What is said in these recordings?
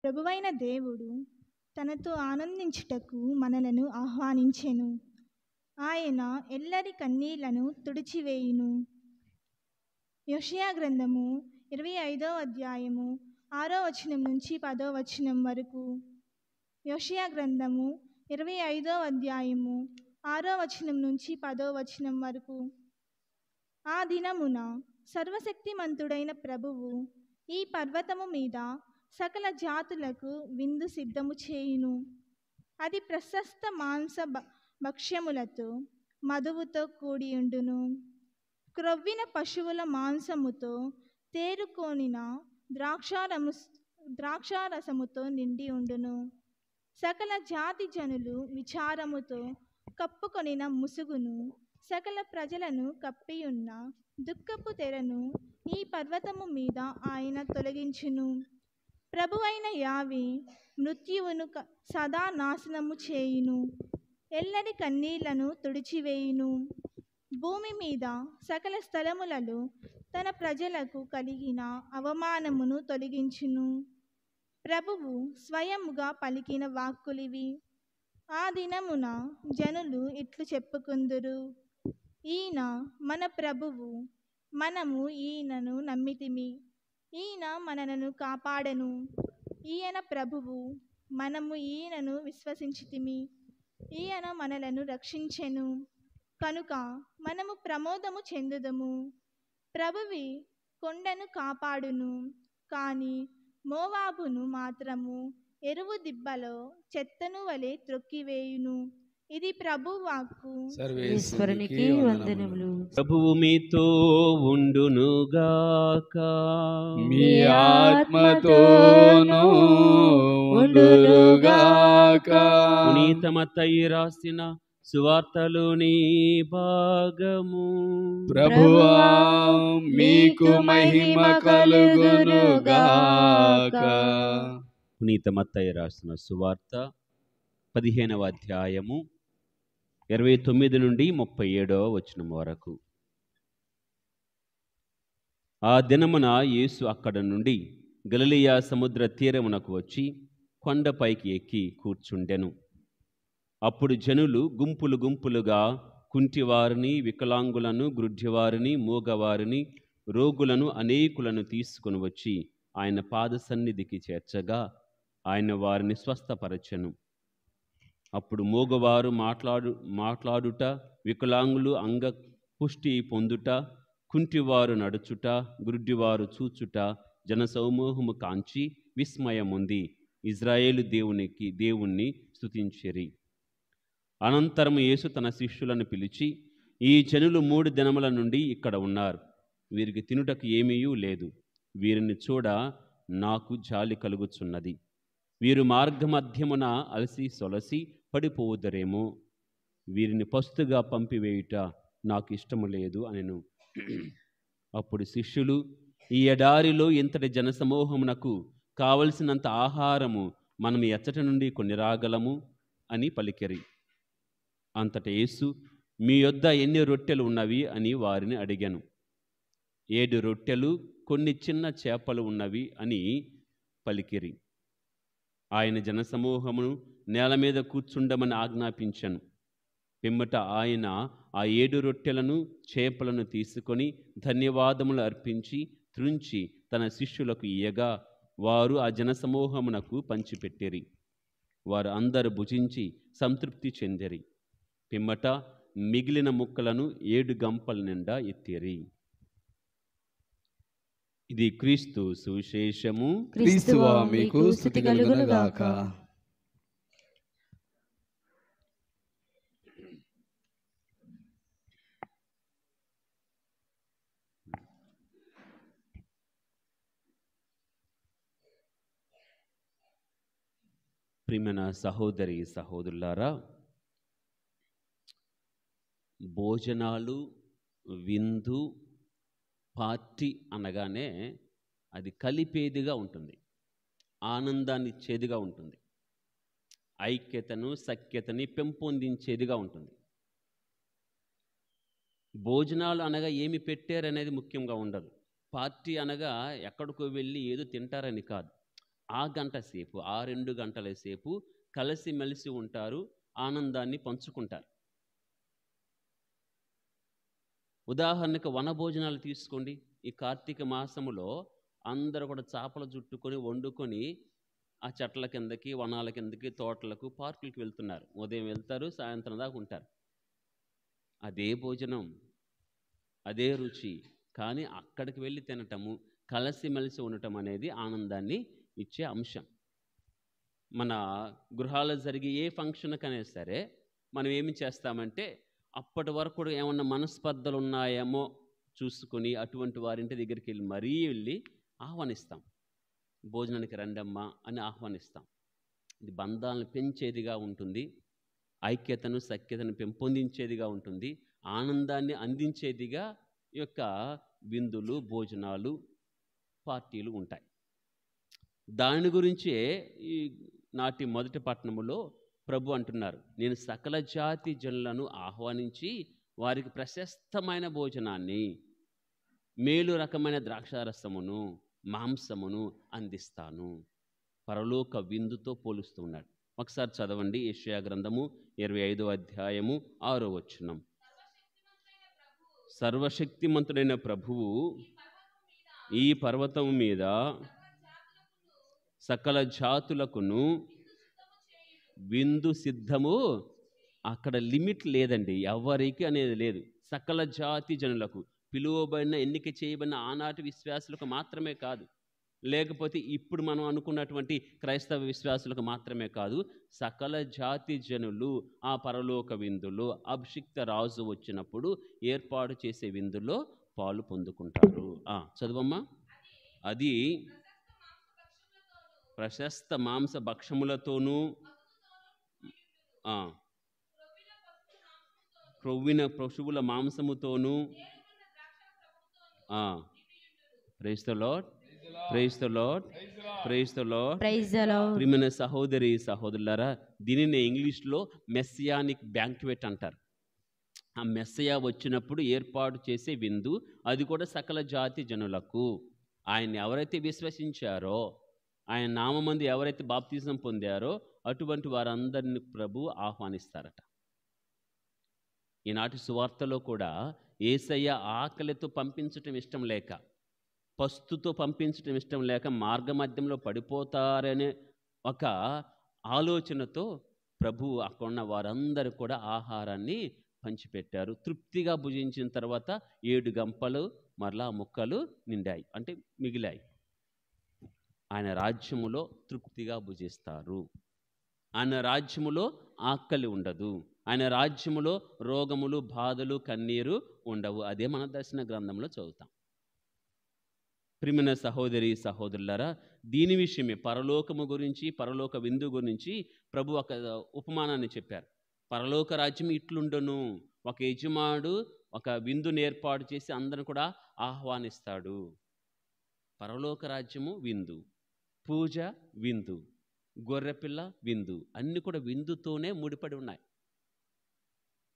ప్రభువైన దేవుడు తనతో ఆనందించుటకు మనలను ఆహ్వానించెను. ఆయన ఎల్లరి కన్నీళ్లను తుడిచివేయును. యెషయా గ్రంథము 25వ అధ్యాయము 6వ వచనం నుంచి 10వ వచనం వరకు. యెషయా గ్రంథము 25వ అధ్యాయము 6వ వచనం నుంచి 10వ వచనం వరకు. ఆ దినమున సర్వశక్తిమంతుడైన ప్రభువు ఈ పర్వతము మీద సకల జాతులకు విందు సిద్ధము చేయును. అది ప్రశస్త మాంస భక్ష్యములతో మధువుతో కూడియుండును. క్రొవ్విన పశువుల మాంసముతో తేరుకొనిన ద్రాక్షారసముతో నిండి ఉండును. సకల జాతి జనులు విచారముతో కప్పుకొనిన ముసుగును, సకల ప్రజలను కప్పియున్న దుఃఖపు తెరను ఈ పర్వతము మీద ఆయన తొలగించును. ప్రభువైన యావే మృత్యువును సదా నాశనము చేయును, ఎల్లరి కన్నీళ్లను తుడిచివేయును. భూమి మీద సకల స్థలములలో తన ప్రజలకు కలిగిన అవమానమును తొలగించును. ప్రభువు స్వయముగా పలికిన వాక్కులివి. ఆ దినమున జనులు ఇట్లు చెప్పుకుందురు, ఈయన మన ప్రభువు, మనము ఈయనను నమ్మితిమి, ఈయన మనలను కాపాడెను. ఈయన ప్రభువు, మనము ఈయనను విశ్వసించితిమి, ఈయన మనలను రక్షించెను. కనుక మనము ప్రమోదము చెందుదము. ప్రభువి కొండను కాపాడును, కానీ మోవాబును మాత్రము ఎరువు దిబ్బలో చెత్తను వలె త్రొక్కివేయును. ఇది ప్రభువు వాక్కు. సర్వేశ్వరునికి వందనములు. ప్రభువు మీతో ఉండునుగాక, మీ ఆత్మతోనూ ఉండునుగాక. పునీత మత్తయి రాసిన సువార్తలోని భాగము. ప్రభువా మీకు మహిమ కలుగునుగాక. పునీత మత్తయి రాసిన సువార్త 15వ అధ్యాయము 29 నుండి 37వ వచనం వరకు. ఆ దినమున యేసు అక్కడ నుండి గలిలయ సముద్ర తీరమునకు వచ్చి కొండపైకి ఎక్కి కూర్చుండెను. అప్పుడు జనులు గుంపులు గుంపులుగా కుంటివారిని, వికలాంగులను, గ్రుడ్డివారిని, మూగవారిని, రోగులను అనేకులను తీసుకుని వచ్చి ఆయన పాద సన్నిధికి చేర్చగా ఆయన వారిని స్వస్థపరచెను. అప్పుడు మూగవారు మాట్లాడుట, వికలాంగులు అంగపుష్టి పొందుట, కుంటివారు నడుచుట, గుడ్డివారు చూచుట జనసమూహము కాంచి విస్మయముంది ఇజ్రాయేలు దేవుణ్ణి స్తుతించిరి. అనంతరము యేసు తన శిష్యులను పిలిచి, ఈ జనులు 3 దినముల నుండి ఇక్కడ ఉన్నారు, వీరికి తినుటకు ఏమీయూ లేదు. వీరిని చూడ నాకు జాలి కలుగుచున్నది. వీరు మార్గమధ్యమున అలసి సొలసి పడిపోవుదరేమో. వీరిని పస్తుగా పంపివేయుట నాకు ఇష్టము లేదు అనెను. అప్పుడు శిష్యులు, ఈ ఎడారిలో ఇంతటి జనసమూహమునకు కావలసినంత ఆహారము మనం ఎచ్చట నుండి కొని రాగలము అని పలికిరి. అంతట యేసు, మీ యొద్ద ఎన్ని రొట్టెలు ఉన్నవి అని వారిని అడిగాను. 7 రొట్టెలు కొన్ని చిన్న చేపలు ఉన్నవి అని పలికిరి. ఆయన జనసమూహమును నేల మీద కూర్చుండమని ఆజ్ఞాపించెను. పిమ్మట ఆయన ఆ 7 రొట్టెలను చేపలను తీసుకొని ధన్యవాదములు అర్పించి త్రుంచి తన శిష్యులకు ఇయ్యగా వారు ఆ జనసమూహమునకు పంచిపెట్టిరి. వారు అందరూ భుజించి సంతృప్తి చెందిరి. పిమ్మట మిగిలిన ముక్కలను 7 గంపల నిండా ఎత్తిరి. ఇది క్రీస్తు సువిశేషము. క్రీస్తువా మీకు స్తుతి కలుగునుగాక. ప్రియమైన సహోదరి సహోదరులారా, భోజనాలు, విందు, పార్టీ అనగానే అది కలిపేదిగా ఉంటుంది, ఆనందాన్ని ఇచ్చేదిగా ఉంటుంది, ఐక్యతను సఖ్యతని పెంపొందించేదిగా ఉంటుంది. భోజనాలు అనగా ఏమి పెట్టారనేది ముఖ్యంగా ఉండదు. పార్టీ అనగా ఎక్కడికో వెళ్ళి ఏదో తింటారని కాదు. ఆ గంట సేపు, ఆ 2 గంటల సేపు కలిసిమెలిసి ఉంటారు, ఆనందాన్ని పంచుకుంటారు. ఉదాహరణకు వనభోజనాలు తీసుకోండి. ఈ కార్తీక మాసములో అందరూ కూడా చేపలు చుట్టుకొని వండుకొని ఆ చెట్ల కిందకి, వనాల కిందకి, తోటలకు, పార్కులకి వెళ్తున్నారు. ఉదయం వెళ్తారు, సాయంత్రం దాకా ఉంటారు. అదే భోజనం, అదే రుచి, కానీ అక్కడికి వెళ్ళి తినటము, కలిసిమెలిసి ఉండటం అనేది ఆనందాన్ని ఇచ్చే అంశం. మన గృహాల్లో జరిగే ఏ ఫంక్షన్కనే సరే మనం ఏమి చేస్తామంటే అప్పటి వరకు కూడా ఏమన్నా మనస్పర్ధలు ఉన్నాయేమో చూసుకొని అటువంటి వారింటి దగ్గరికి వెళ్ళి మరీ వెళ్ళి ఆహ్వానిస్తాం. భోజనానికి రండమ్మా అని ఆహ్వానిస్తాం. ఇది బంధాలను పెంచేదిగా ఉంటుంది, ఐక్యతను సఖ్యతను పెంపొందించేదిగా ఉంటుంది, ఆనందాన్ని అందించేదిగా ఈ యొక్క విందులు, భోజనాలు, పార్టీలు ఉంటాయి. దాని గురించే ఈ నాటి మొదటి పట్టణములో ప్రభు అంటున్నారు, నేను సకల జాతి జనులను ఆహ్వానించి వారికి ప్రశస్తమైన భోజనాన్ని, మేలు రకమైన ద్రాక్షారసమును, మాంసమును అందిస్తాను. పరలోక విందుతో పోలుస్తున్నాడు. ఒకసారి చదవండి యెషయా గ్రంథము 25వ అధ్యాయము 6వ వచనం. సర్వశక్తిమంతుడైన ప్రభువు ఈ పర్వతం మీద సకల జాతులకును విందు సిద్ధము. అక్కడ లిమిట్ లేదండి, ఎవరికి అనేది లేదు. సకల జాతి జనులకు, పిలువబడిన, ఎన్నిక చేయబడిన ఆనాటి విశ్వాసులకు మాత్రమే కాదు, లేకపోతే ఇప్పుడు మనం అనుకున్నటువంటి క్రైస్తవ విశ్వాసులకు మాత్రమే కాదు, సకల జాతి జనులు ఆ పరలోక విందులో అభిషిక్త రాజు వచ్చినప్పుడు ఏర్పాటు చేసే విందులో పాలు పొందుకుంటారు. చదువమ్మా. అది ప్రశస్త మాంస భక్షములతోనూ క్రొవ్విన పశువుల మాంసముతోనూ. Praise the lord, praise the lord, praise the lord. ప్రియమైన సహోదరి సహోదరులారా, దీనిని ఇంగ్లీష్లో మెస్సియానిక్ బ్యాంక్వెట్ అంటారు. ఆ మెస్సయా వచ్చినప్పుడు ఏర్పాటు చేసే విందు, అది కూడా సకల జాతి జనులకు. ఆయన్ని ఎవరైతే విశ్వసించారో, ఆయన నామమందు ఎవరైతే బాప్తిజం పొందారో అటువంటి వారందరిని ప్రభు ఆహ్వానిస్తారట. ఈనాటి సువార్తలో కూడా యేసయ్య ఆకలితో పంపించటం ఇష్టం లేక, పస్తుతో పంపించటం ఇష్టం లేక, మార్గమధ్యంలో పడిపోతారనే ఒక ఆలోచనతో ప్రభు అక్కడున్న వారందరూ కూడా ఆహారాన్ని పంచిపెట్టారు. తృప్తిగా భుజించిన తర్వాత 7 గంపలు మరలా ముక్కలు నిండాయి, అంటే మిగిలాయి. ఆయన రాజ్యములో తృప్తిగా భుజిస్తారు. ఆయన రాజ్యములో ఆకలి ఉండదు. ఆయన రాజ్యములో రోగములు, బాధలు, కన్నీరు ఉండవు. అదే మన దర్శన గ్రంథంలో చదువుతాం. ప్రియమైన సహోదరి సహోదరులారా, దీని విషయమే పరలోకము గురించి, పరలోక విందు గురించి ప్రభు ఒక ఉపమానాన్ని చెప్పారు. పరలోక రాజ్యం ఇట్లుండును, ఒక యజమానుడు ఒక విందును ఏర్పాటు చేసి అందరిని కూడా ఆహ్వానిస్తాడు. పరలోక రాజ్యము విందు, పూజ విందు, గొర్రెపిల్ల విందు, అన్నీ కూడా విందుతోనే ముడిపడి ఉన్నాయి.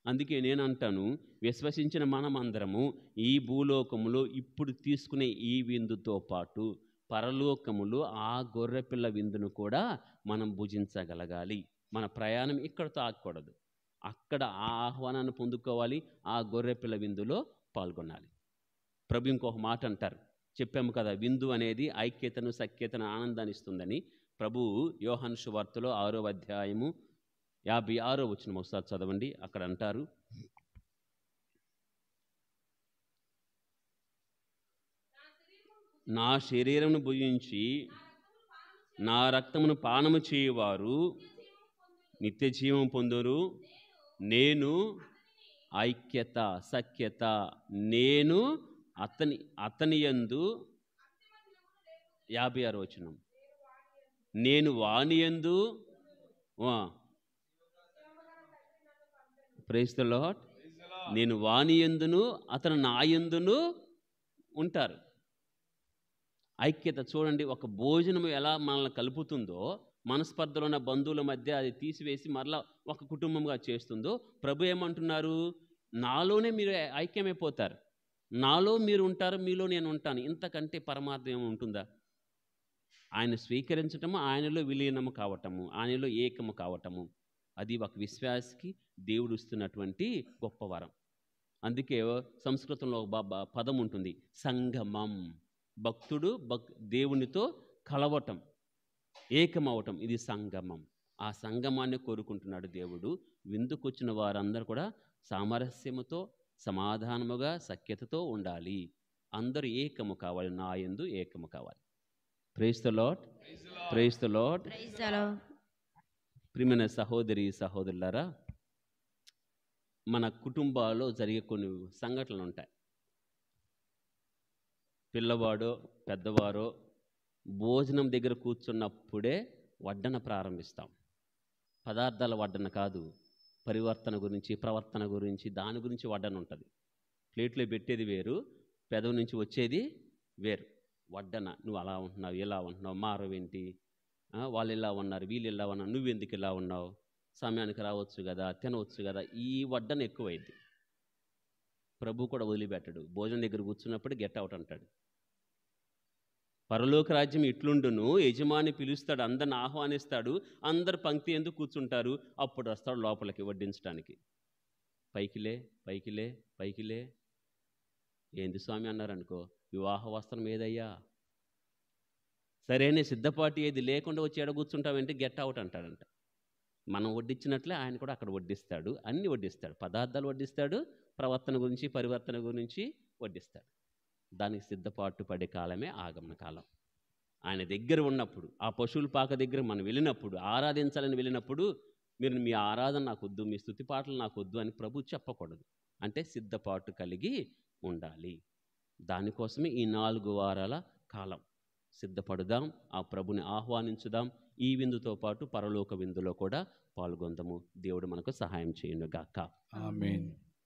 అందుకే నేను అంటాను, విశ్వసించిన మనమందరము ఈ భూలోకములో ఇప్పుడు తీసుకునే ఈ విందుతో పాటు పరలోకములో ఆ గొర్రెపిల్ల విందును కూడా మనం భుజించగలగాలి. మన ప్రయాణం ఇక్కడతో ఆగకూడదు, అక్కడ ఆ ఆహ్వానాన్ని పొందుకోవాలి, ఆ గొర్రెపిల్ల విందులో పాల్గొనాలి. ప్రభు ఇంకొక మాట అంటారు, చెప్పాము కదా, విందు అనేది ఐక్యతను, సఖ్యతను, ఆనందాన్ని ఇస్తుందని. ప్రభు యోహాను సువార్తలో 6వ అధ్యాయము 56వ వచనం ఒకసారి చదవండి. అక్కడ అంటారు, నా శరీరమును భుజించి నా రక్తమును పానము చేయువారు నిత్య జీవం పొందురు. నేను ఐక్యత, సఖ్యత, నేను అతని యందు. 56వ వచనం, నేను వాని యందు. Praise the lord. నేను వాని యందును, అతను నా యందును ఉంటారు. ఐక్యత చూడండి, ఒక భోజనం ఎలా మనల్ని కలుపుతుందో, మనస్పర్ధలో ఉన్న బంధువుల మధ్య అది తీసివేసి మరలా ఒక కుటుంబంగా చేస్తుందో, ప్రభు ఏమంటున్నారు, నాలోనే మీరు ఐక్యమైపోతారు, నాలో మీరు ఉంటారు, మీలో నేను ఉంటాను. ఇంతకంటే పరమార్థం ఏమి ఉంటుందా? ఆయన స్వీకరించటము, ఆయనలో విలీనము కావటము, ఆయనలో ఏకము కావటము, అది ఒక విశ్వాసికి దేవుడు ఇస్తున్నటువంటి గొప్ప వరం. అందుకే సంస్కృతంలో ఒక పదం ఉంటుంది, సంగమం. భక్తుడు దేవునితో కలవటం, ఏకమవటం, ఇది సంగమం. ఆ సంగమాన్ని కోరుకుంటున్నాడు దేవుడు. విందుకొచ్చిన వారందరూ కూడా సామరస్యముతో, సమాధానముగా, సఖ్యతతో ఉండాలి. అందరూ ఏకము కావాలి, నా యందు ఏకము కావాలి. Praise the lord, praise the lord. ప్రియమైన సహోదరి సహోదరులారా, మన కుటుంబాల్లో జరిగే కొన్ని సంఘటనలు ఉంటాయి. పిల్లవాడో పెద్దవారో భోజనం దగ్గర కూర్చున్నప్పుడే వడ్డన ప్రారంభిస్తాం. పదార్థాల వడ్డన కాదు, పరివర్తన గురించి, ప్రవర్తన గురించి, దాని గురించి వడ్డన ఉంటుంది. ప్లేట్లో పెట్టేది వేరు, పెదవి నుంచి వచ్చేది వేరు. వడ్డన, నువ్వు అలా ఉంటున్నావు, ఇలా ఉంటున్నావు, మారవేంటి, వాళ్ళు ఇలా ఉన్నారు, వీళ్ళు ఇలా ఉన్నారు, నువ్వెందుకు ఇలా ఉన్నావు, సమయానికి రావచ్చు కదా, తినవచ్చు కదా, ఈ వడ్డన ఎక్కువైంది. ప్రభు కూడా వదిలిపెట్టాడు. భోజనం దగ్గర కూర్చున్నప్పుడు గెట్ అవుట్ అంటాడు. పరలోక రాజ్యం ఇట్లుండును, యజమాని పిలుస్తాడు, అందరిని ఆహ్వానిస్తాడు, అందరు పంక్తి ఎందుకు కూర్చుంటారు, అప్పుడు వస్తాడు లోపలికి వడ్డించడానికి. పైకిలే పైకిలే పైకిలే, ఏంది స్వామి అన్నారనుకో, వివాహ వస్త్రం ఏదయ్యా, సరైన సిద్ధపాటు ఏది లేకుండా వచ్చి ఎడ కూర్చుంటామంటే గెట్ అవుట్ అంటాడంట. మనం వడ్డించినట్లే ఆయన కూడా అక్కడ వడ్డిస్తాడు, అన్ని వడ్డిస్తాడు, పదార్థాలు వడ్డిస్తాడు, ప్రవర్తన గురించి, పరివర్తన గురించి వడ్డిస్తాడు. దానికి సిద్ధపాటు పడే కాలమే ఆగమన కాలం. ఆయన దగ్గర ఉన్నప్పుడు, ఆ పశువుల పాక దగ్గర మనం వెళ్ళినప్పుడు, ఆరాధించాలని వెళ్ళినప్పుడు, మీరు మీ ఆరాధన నాకు వద్దు, మీ స్తుతి పాటలు నాకు వద్దు అని ప్రభు చెప్పకూడదు. అంటే సిద్ధపాటు కలిగి ఉండాలి. దానికోసమే ఈ 4 వారాల కాలం. సిద్ధపడుదాం, ఆ ప్రభుని ఆహ్వానించుదాం. ఈ విందుతో పాటు పరలోక విందులో కూడా పాల్గొందాము. దేవుడు మనకు సహాయం చేయునుగాక. ఆమేన్.